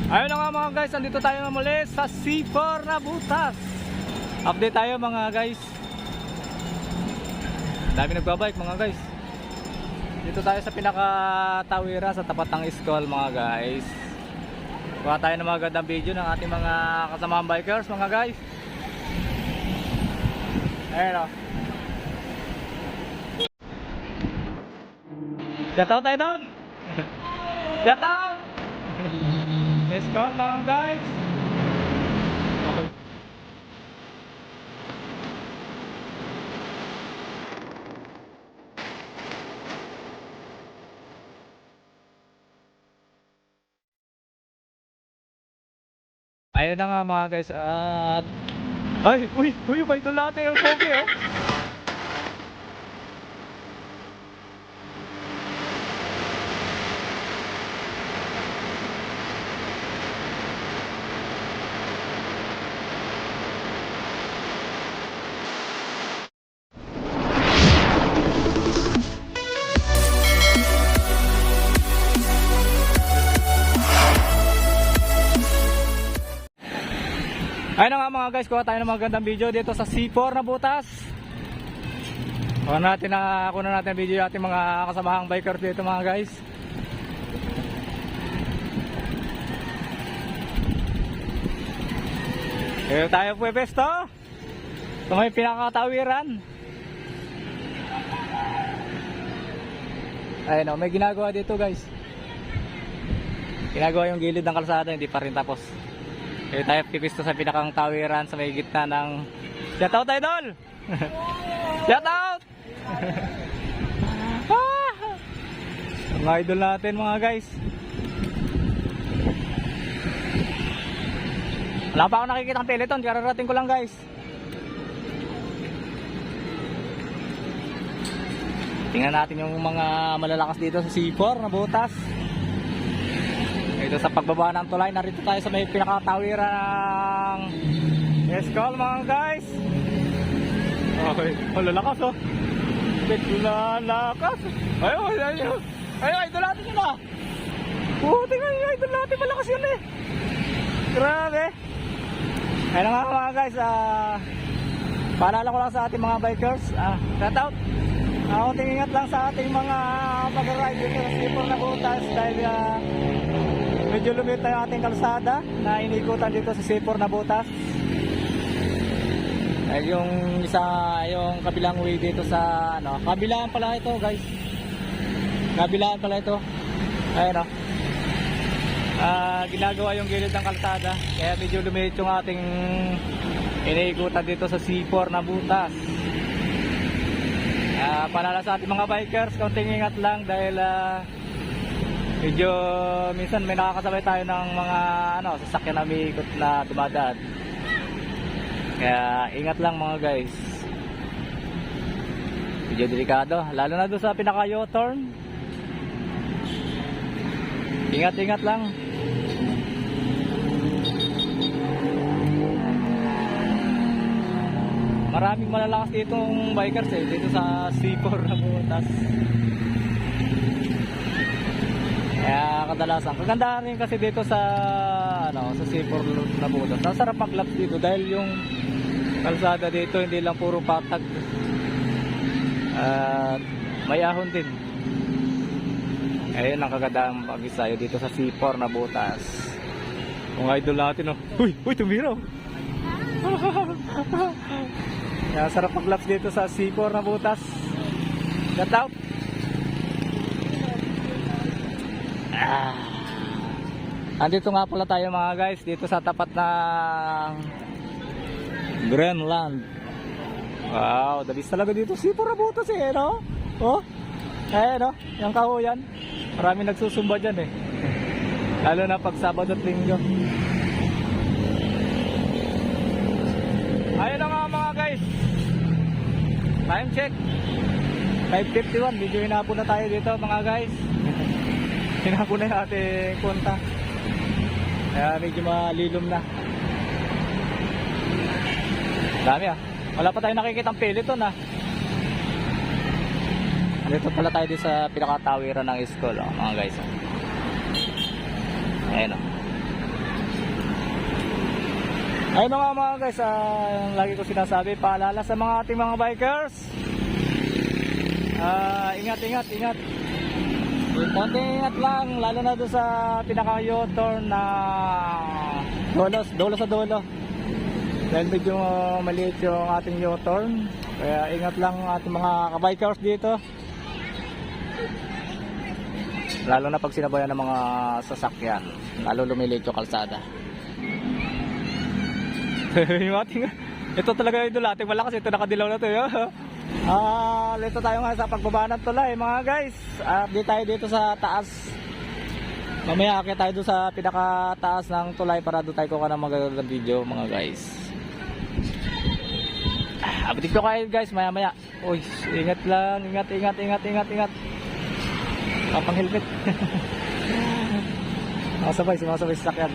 Ayun na nga mga guys, andito tayo na muli sa C4 Nabutas. Update tayo mga guys. Dami nagbabike mga guys. Dito tayo sa pinaka-tawira sa tapat ng school mga guys. Kuha tayo ng mga gandang video ng ating mga kasamang bikers mga guys. Ayun o. Shout out tayo doon. Shout out. Let's go mga guys. Okay. Ayun na nga mga guys at ay, uy, may ito natin yung pogi oh. Ayun na nga mga guys, kuha tayo ng magandang video dito sa C4 Nabutas. Kuha natin ang video natin mga kasamahang bikers dito mga guys. Kaya tayo pwesto sa may pinakatawiran. Ayun o, may ginagawa dito guys. Ginagawa yung gilid ng kalsada, hindi pa rin tapos. Kaya tayo pipisto sa pinakang tawiran sa may gitna ng shoutout idol! Shoutout! Mga idol natin mga guys. Wala pa ako nakikita ang peloton, kararating ko lang guys. Tingnan natin yung mga malalakas dito sa C4 Nabutas. Ito sa pagbaba ng tulay, narito tayo sa may pinakatawiran ng Escol mga guys. Okay, lalakas oh. Lalakas. Ayun, idol natin yun ah. Tingnan yun, idol natin, malakas yun eh. Grabe. Ayun nga mga guys, paalala ko lang sa ating mga bikers, shout out. Kunting ingat lang sa ating mga pag-ride dito sa C4 Nabutas dahil medyo lumit na yung ating kalsada na inikutan dito sa C4 Nabutas. Yung isa, yung kabilang way dito sa kabilaan pala ito guys. Kabilaan pala ito. Ayun o. Ginagawa yung gilid ng kalsada kaya medyo lumit yung ating iniikutan dito sa C4 Nabutas. Paalala sa ating mga bikers, konting ingat lang dahil medyo minsan may nakakasabay tayo ng mga sasakyan na may ikot na dumadaan. Kaya ingat lang mga guys. Medyo delikado, lalo na doon sa pinaka U-turn. Ingat lang. Maraming malalakas ditong bikers dito sa C4 Nabutas. Kaya kadalasan, kagandahan rin kasi dito sa sa C4 Nabutas. Ang sarap mag-laps dito dahil yung kalsada dito hindi lang puro patag. At may ahon din. Ayun ang kagandahan pag-isayo dito sa C4 Nabutas. Kung idol natin Uy, tumira. Kaya sarap mag-laps dito sa C4 Nabutas. Shout out. Andito nga pala tayo mga guys dito sa tapat ng Greenland. Wow, dabis talaga dito C4 Nabutas no? Oh, no? Yung kahuyan. Marami nagsusumba dyan lalo na pag Sabado at Linggo. Ayun na nga mga guys. Time check 5:51, medyo hinapon na tayo dito mga guys. Hinapon na yung ating punta. Kaya medyo malilom na. Dami wala pa tayo nakikita ang peloton Dito pala tayo din sa pinakatawiran ng school mga guys. Ayan Ayun na nga mga guys, lagi ko sinasabi, paalala sa mga ating mga bikers. Ingat. Konting ingat lang, lalo na doon sa pinaka-U-turn na dulo sa dulo. Dahil medyo maliit yung ating U-turn. Kaya ingat lang ating mga kabikers dito. Lalo na pag sinabayan ng mga sasakyan, lalo lumiliit yung kalsada. Ito talaga yung dulating malakas, ito nakadilaw na ito. Lito tayo nga sa pagbaba ng tulay mga guys. Update tayo dito sa taas. Mamaya akit tayo doon sa pinakataas ng tulay para doon tayo kuha ng magagandang video mga guys. Update ko kayo guys maya. Uy, ingat lang, ingat. Kapang helmet. Sumasabay sa sakyan.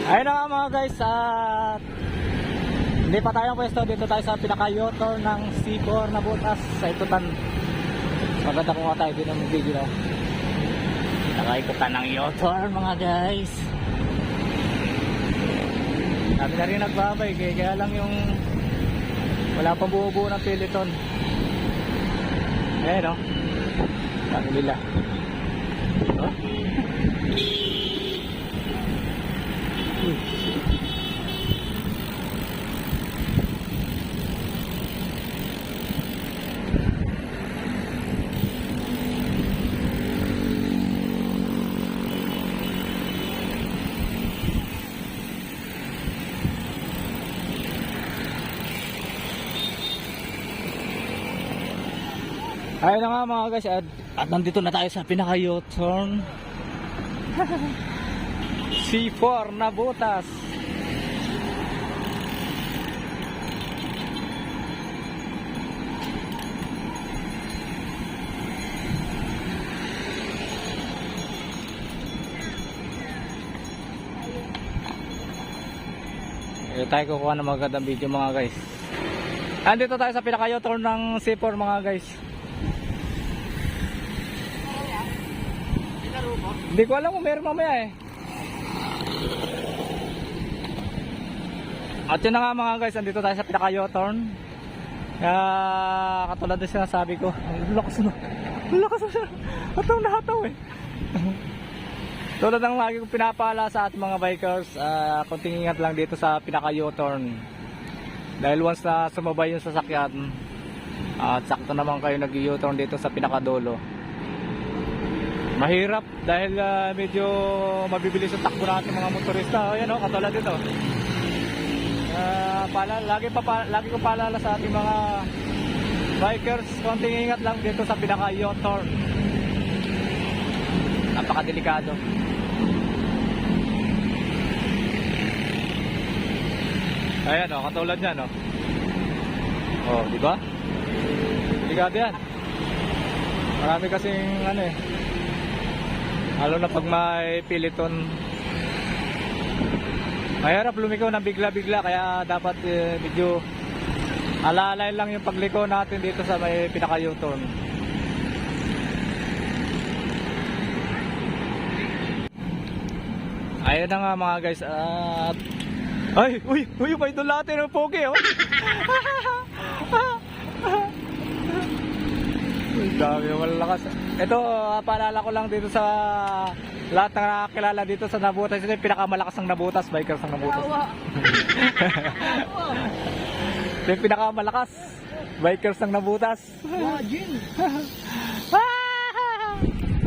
Ayun na nga mga guys, hindi pa tayo pwesto, dito tayo sa pinaka-U-turn ng C4 na butas sa Ikutan. Maganda kung tayo din ng video. Pinaka-Ikutan ng U-turn mga guys. Sabi na rin nagbabay, kaya lang yung wala pang buo-buo ng peloton. Ayan o, sabi nila. Ayun na nga mga guys, at nandito na tayo sa pinaka-U-turn C4 na butas. Tayo kukuha ng magandang video mga guys. Andito tayo sa pinaka-U-turn ng C4 mga guys. Hindi ko alam kung meron mamaya eh. At yun na nga mga guys, andito tayo sa pinaka-U-turn. Kaya katulad din sinasabi ko, lakas na. Hataw eh. Tulad ng lagi kong pinapaalala sa ating mga bikers, konting ingat lang dito sa pinaka-U-turn. Dahil once na sumabay yung sasakyan, at sakto naman kayo nag-U-turn dito sa pinakadulo, mahirap dahil medyo mabibilis yung takbo natin mga motorista. Ayan o, katulad dito. Lagi ko paalala sa ating mga bikers, konting ingat lang dito sa pinaka-U-turn. Napakadelikado. Ayan o, katulad yan o. O, diba? Delikado yan. Marami kasing ano eh, lalo na pag may peloton, mahirap lumiko ng bigla-bigla. Kaya dapat medyo alalay lang yung pagliko natin dito sa may pinaka-U-turn. Ayun na nga mga guys, at uy, may idol natin ng poke oh. Dami malakas. Ito, paalala ko lang dito sa lahat na nakakilala dito sa nabutas. Ito yung pinakamalakas ng nabutas, bikers ng nabutas. Ito yung pinakamalakas, bikers ng nabutas.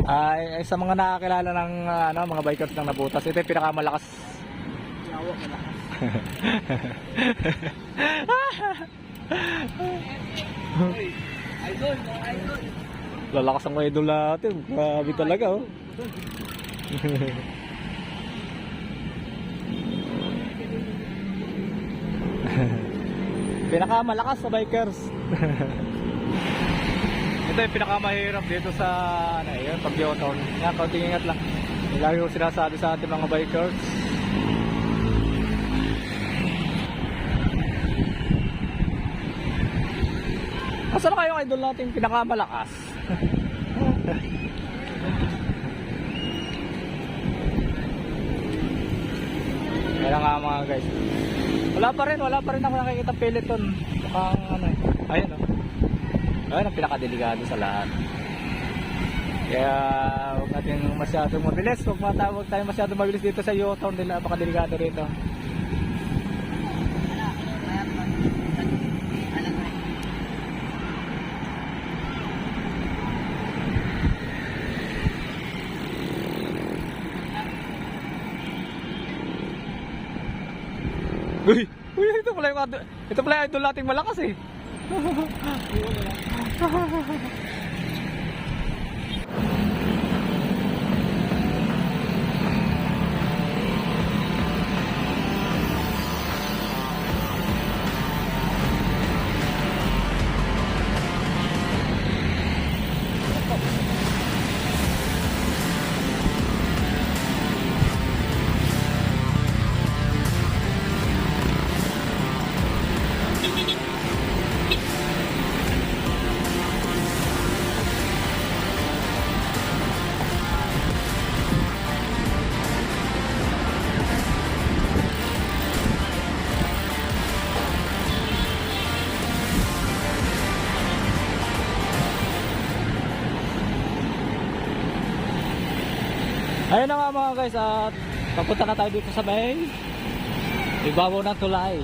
Ay, sa mga nakakilala ng mga bikers ng nabutas, ito yung pinakamalakas. Idol. Lalakas ang idol natin. Grabe talaga oh. Pinakamalakas sa bikers. Ito yung pinakamahirap dito sa pag-U-turn. Yan, kaunting ingat lang. Lagi ko sinasabi sa ating mga bikers. Saan kayong idol natin pinakamalakas? Kaya nga nga mga guys. Wala pa rin ako nakikita peloton. Mukhang ano eh. Ayun o. Ayun ang pinakadelikado sa lahat. Kaya huwag natin masyadong mabilis. Huwag tayo masyadong mabilis dito sa U-turn nila. Napakadelikado rito. Uy, ito pala yung idol nating malakas eh. Ayun na nga mga guys, at papunta na tayo dito sa may ibabaw ng tulay.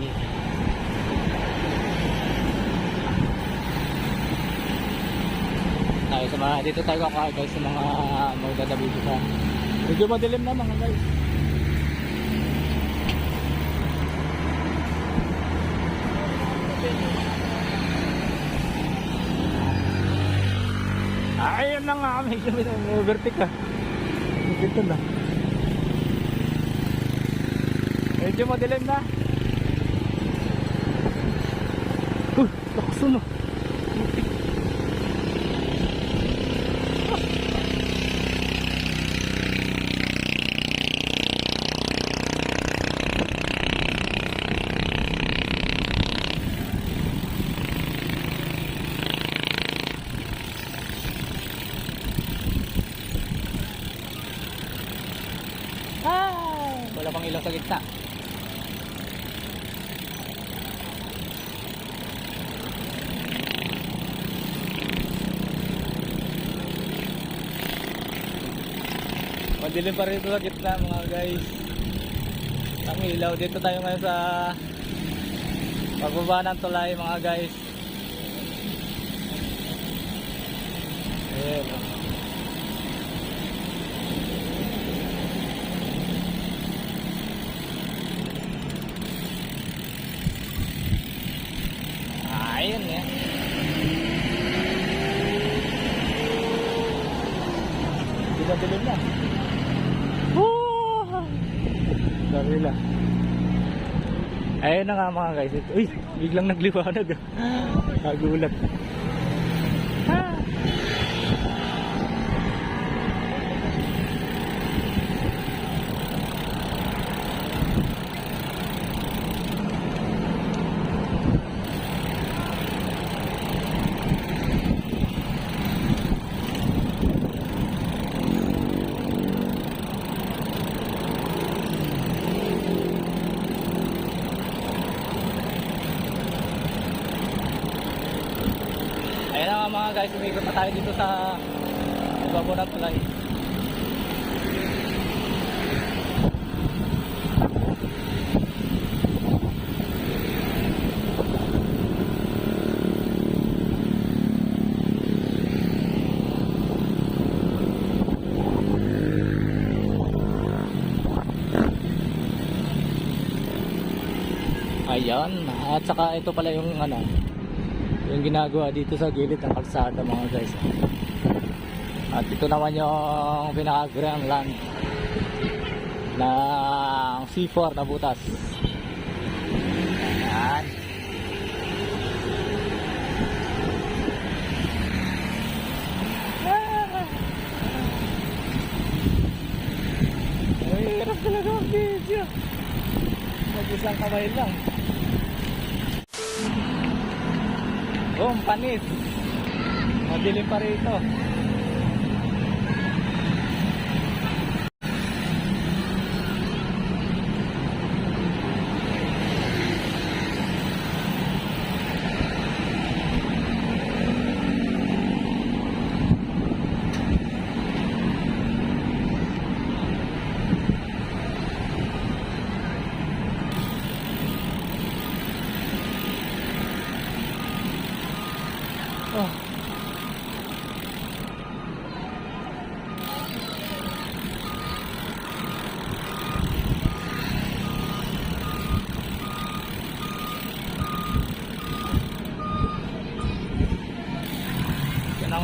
Ay, dito tayo kakain guys sa mga magdadabi dito sa medyo madilim na mga guys. Ayun na nga, medyo overtake ah. Dito na. Medyo madilim na. Lakas na. Wala pang ilaw sa gitna. Madilim pa rin ito sa gitna mga guys. Ang ilaw. Dito tayo ngayon sa pagbaba ng tulay mga guys. Ayan. Ayun ya. Dilim na. Dami lang. Ayun na nga mga guys. Uy, biglang nagliwanag. Nagulat. Ayan na mga guys, umikot na tayo dito sa ibabaw ng tulay. Ayan, at saka ito pala yung ano, yung ginagawa dito sa gilid ng kalsada mga guys. At ito naman yung pinaka-grand land ng C4 na butas. Ayan. Ay, hirap talaga ang video. Mag-isang kamay lang. Panis. Madilim pa rito.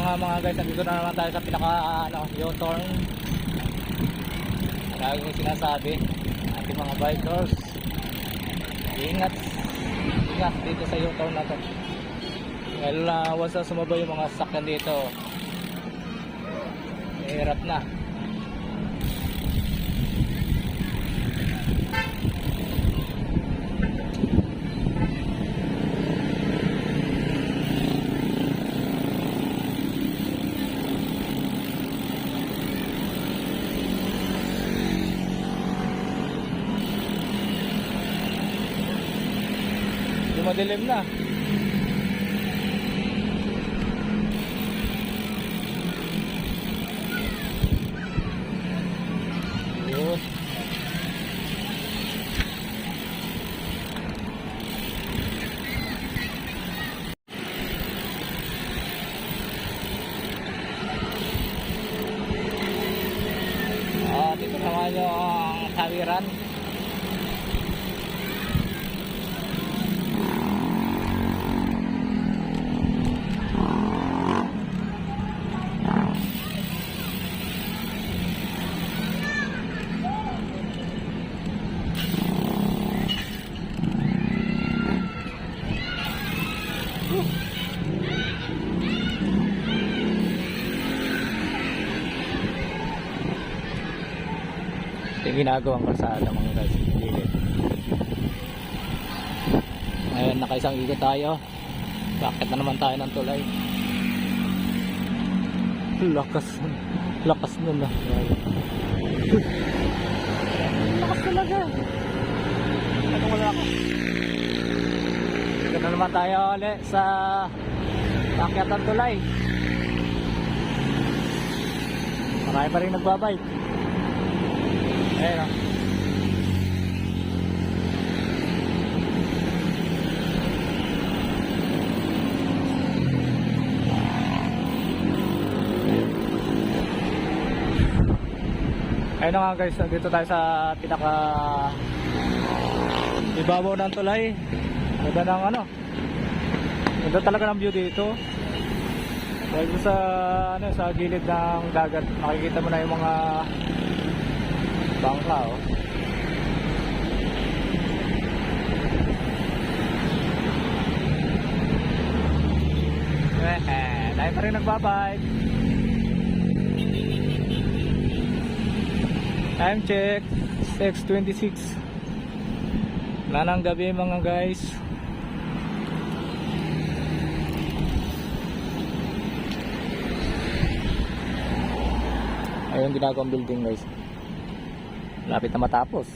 nga mga guys, nandito na naman tayo sa pinaka U-turn. Lagi kong sinasabi ating mga bikers, ingat dito sa U-turn na to. Dahil once na sumabay yung mga sakyan dito, hirap na. Madilim na. Yun. Dito naman yung tawiran. Yung ginagawang kalsada mga guys, gilid. Ngayon nakaisang ikot tayo, bakit na naman tayo ng tulay. Lakas nun na. Lakas talaga. Ano wala ako. Dito na naman tayo ulit sa bakit ng tulay. Marami pa rin nagbabike. Ayan o. Ayun na nga guys, dito tayo sa pinaka ibabaw ng tulay. Ganda ng ganda talaga ng view dito. Dahil sa sa gilid ng dagat, makikita mo na yung mga bangka oh. Dahil pa rin nagbabike. Time check 6:26 na ng gabi mga guys. Ayun ginagawang building guys, lapit na matapos.